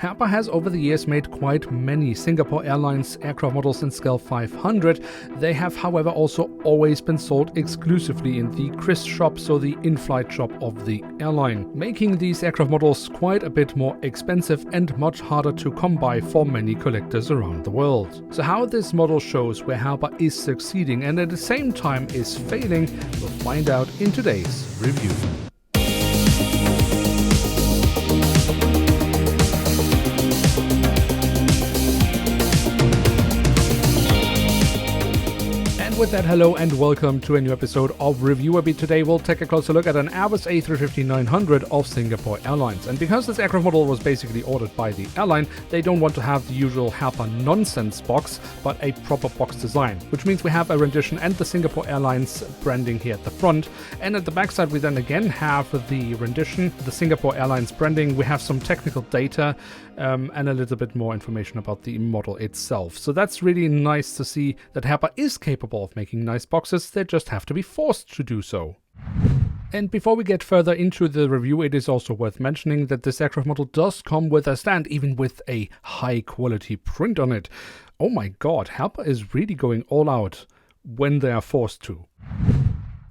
Herpa has over the years made quite many Singapore Airlines aircraft models in scale 500. They have, however, also always been sold exclusively in the CRIS shop, so the in-flight shop of the airline, making these aircraft models quite a bit more expensive and much harder to come by for many collectors around the world. So how this model shows where Herpa is succeeding and at the same time is failing, we'll find out in today's review. With that, hello and welcome to a new episode of Reviewer Beat. Today we'll take a closer look at an Airbus A350-900 of Singapore Airlines. And because this aircraft model was basically ordered by the airline, they don't want to have the usual Herpa nonsense box, but a proper box design, which means we have a rendition and the Singapore Airlines branding here at the front. And at the backside we then again have the rendition, the Singapore Airlines branding. We have some technical data and a little bit more information about the model itself. So that's really nice to see that Herpa is capable of making nice boxes. They just have to be forced to do so. And before we get further into the review, it is also worth mentioning that this aircraft model does come with a stand, even with a high quality print on it. Oh my god, Herpa is really going all out when they are forced to.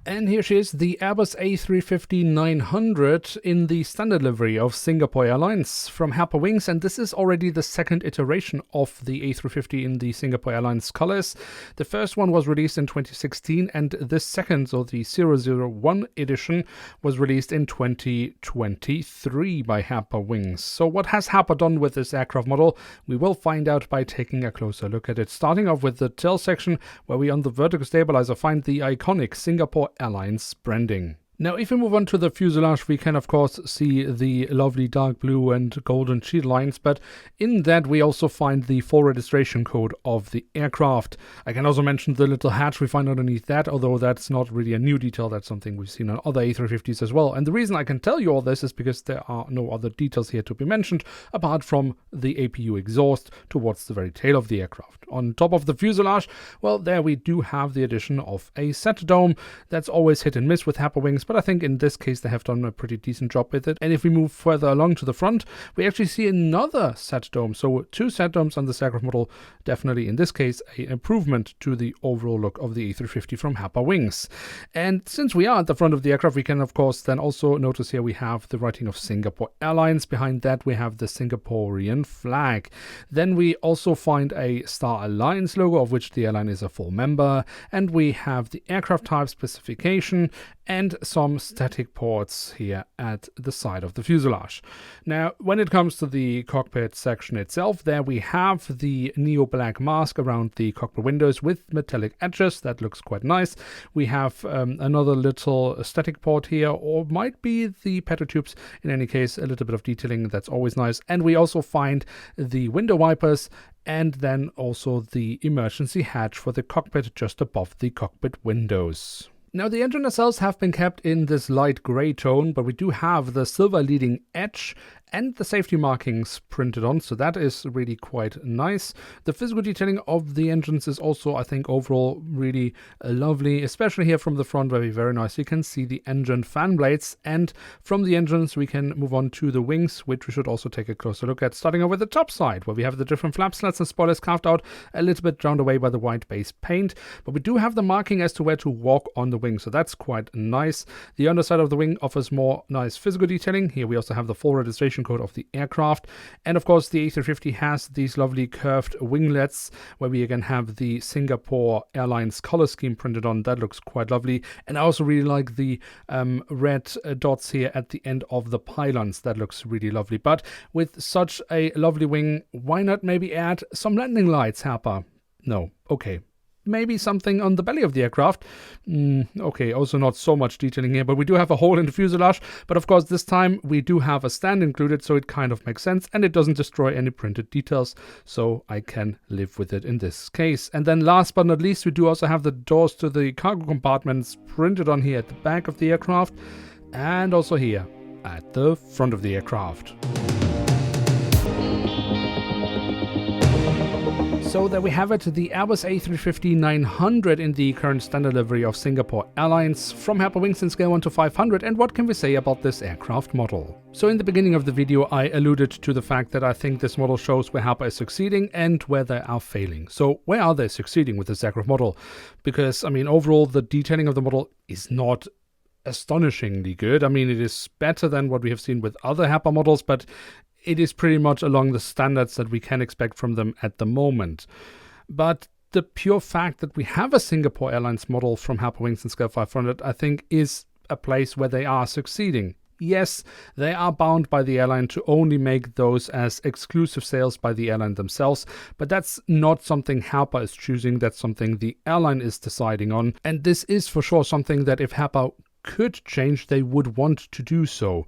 And here she is, the Airbus A350-900 in the standard livery of Singapore Airlines from Herpa Wings, and this is already the second iteration of the A350 in the Singapore Airlines colors. The first one was released in 2016, and this second, so the 001 edition, was released in 2023 by Herpa Wings. So what has Herpa done with this aircraft model? We will find out by taking a closer look at it, starting off with the tail section, where we on the vertical stabilizer find the iconic Singapore Airlines branding. Now, if we move on to the fuselage, we can of course see the lovely dark blue and golden sheet lines, but in that we also find the full registration code of the aircraft. I can also mention the little hatch we find underneath that, although that's not really a new detail, that's something we've seen on other A350s as well. And the reason I can tell you all this is because there are no other details here to be mentioned, apart from the APU exhaust towards the very tail of the aircraft. On top of the fuselage, well, there we do have the addition of a set dome. That's always hit and miss with Herpa Wings, but I think in this case they have done a pretty decent job with it. And if we move further along to the front, we actually see another set dome. So two set domes on this aircraft model, definitely in this case an improvement to the overall look of the A350 from Herpa Wings. And since we are at the front of the aircraft, we can of course then also notice here we have the writing of Singapore Airlines. Behind that we have the Singaporean flag. Then we also find a Star Alliance logo, of which the airline is a full member, and we have the aircraft type specification and some static ports here at the side of the fuselage. Now, when it comes to the cockpit section itself, there we have the neo-black mask around the cockpit windows with metallic edges. That looks quite nice. We have another little static port here, or might be the petro tubes. In any case, a little bit of detailing, that's always nice. And we also find the window wipers and then also the emergency hatch for the cockpit just above the cockpit windows. Now, the engine nacelles have been kept in this light grey tone, but we do have the silver leading edge and the safety markings printed on, so that is really quite nice. The physical detailing of the engines is also, I think, overall really lovely, especially here from the front, where we very nicely can see the engine fan blades. And from the engines, we can move on to the wings, which we should also take a closer look at, starting off with the top side, where we have the different flap slats and spoilers carved out a little bit drowned away by the white base paint. But we do have the marking as to where to walk on the wing, so that's quite nice. The underside of the wing offers more nice physical detailing. Here we also have the full registration code of the aircraft, and of course the A350 has these lovely curved winglets where we again have the Singapore Airlines color scheme printed on. That looks quite lovely, and I also really like the red dots here at the end of the pylons. That looks really lovely. But with such a lovely wing, why not maybe add some landing lights, Herpa? No, okay. Maybe something on the belly of the aircraft. Okay, also not so much detailing here, but we do have a hole in the fuselage. But of course, this time we do have a stand included, so it kind of makes sense, and it doesn't destroy any printed details, so I can live with it in this case. And then last but not least, we do also have the doors to the cargo compartments printed on here at the back of the aircraft, and also here at the front of the aircraft. So there we have it, the Airbus A350-900 in the current standard livery of Singapore Airlines, from Herpa Wings in scale 1 to 500, and what can we say about this aircraft model? So in the beginning of the video I alluded to the fact that I think this model shows where Herpa is succeeding and where they are failing. So where are they succeeding with this aircraft model? Because, I mean, overall the detailing of the model is not astonishingly good. I mean, it is better than what we have seen with other Herpa models, but it is pretty much along the standards that we can expect from them at the moment. But the pure fact that we have a Singapore Airlines model from Herpa Wings in scale 500, I think, is a place where they are succeeding. Yes, they are bound by the airline to only make those as exclusive sales by the airline themselves, but that's not something Herpa is choosing, that's something the airline is deciding on. And this is for sure something that if Herpa could change, they would want to do so.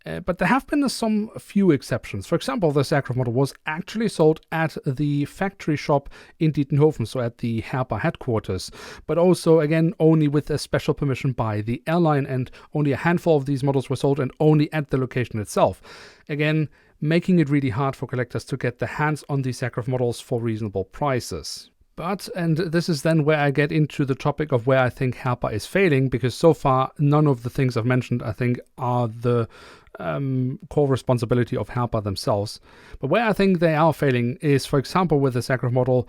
But there have been some few exceptions. For example, this aircraft model was actually sold at the factory shop in Dietenhofen, so at the Herpa headquarters, but also, again, only with a special permission by the airline, and only a handful of these models were sold and only at the location itself. Again, making it really hard for collectors to get their hands on these aircraft models for reasonable prices. But, and this is then where I get into the topic of where I think Herpa is failing, because so far none of the things I've mentioned, I think, are the core responsibility of Herpa themselves. But where I think they are failing is, for example, with this aircraft model,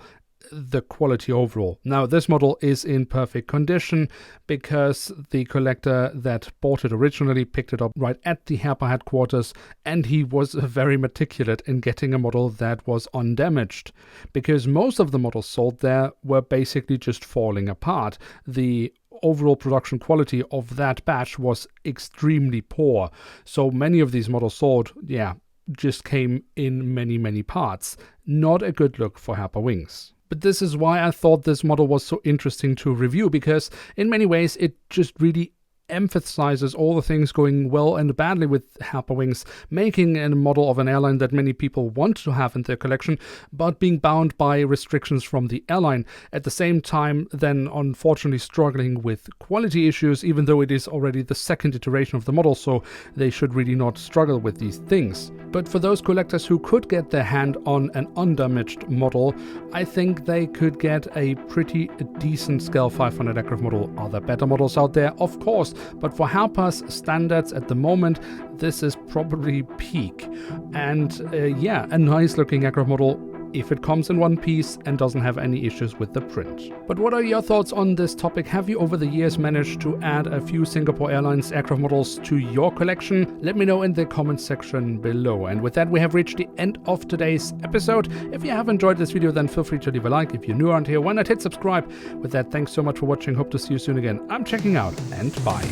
the quality overall. Now, this model is in perfect condition because the collector that bought it originally picked it up right at the Herpa headquarters, and he was very meticulous in getting a model that was undamaged, because most of the models sold there were basically just falling apart. The overall production quality of that batch was extremely poor. So many of these models sold, just came in many parts. Not a good look for Herpa Wings. But this is why I thought this model was so interesting to review, because in many ways it just really emphasizes all the things going well and badly with Herpa Wings, making a model of an airline that many people want to have in their collection, but being bound by restrictions from the airline. At the same time, then unfortunately struggling with quality issues, even though it is already the second iteration of the model, so they should really not struggle with these things. But for those collectors who could get their hand on an undamaged model, I think they could get a pretty decent scale 500 aircraft model. Are there better models out there? Of course. But for Herpa's standards at the moment, this is probably peak. And a nice looking aircraft model if it comes in one piece and doesn't have any issues with the print. But what are your thoughts on this topic? Have you over the years managed to add a few Singapore Airlines aircraft models to your collection? Let me know in the comment section below. And with that, we have reached the end of today's episode. If you have enjoyed this video, then feel free to leave a like. If you're new around here, why not hit subscribe? With that, thanks so much for watching. Hope to see you soon again. I'm checking out, and bye.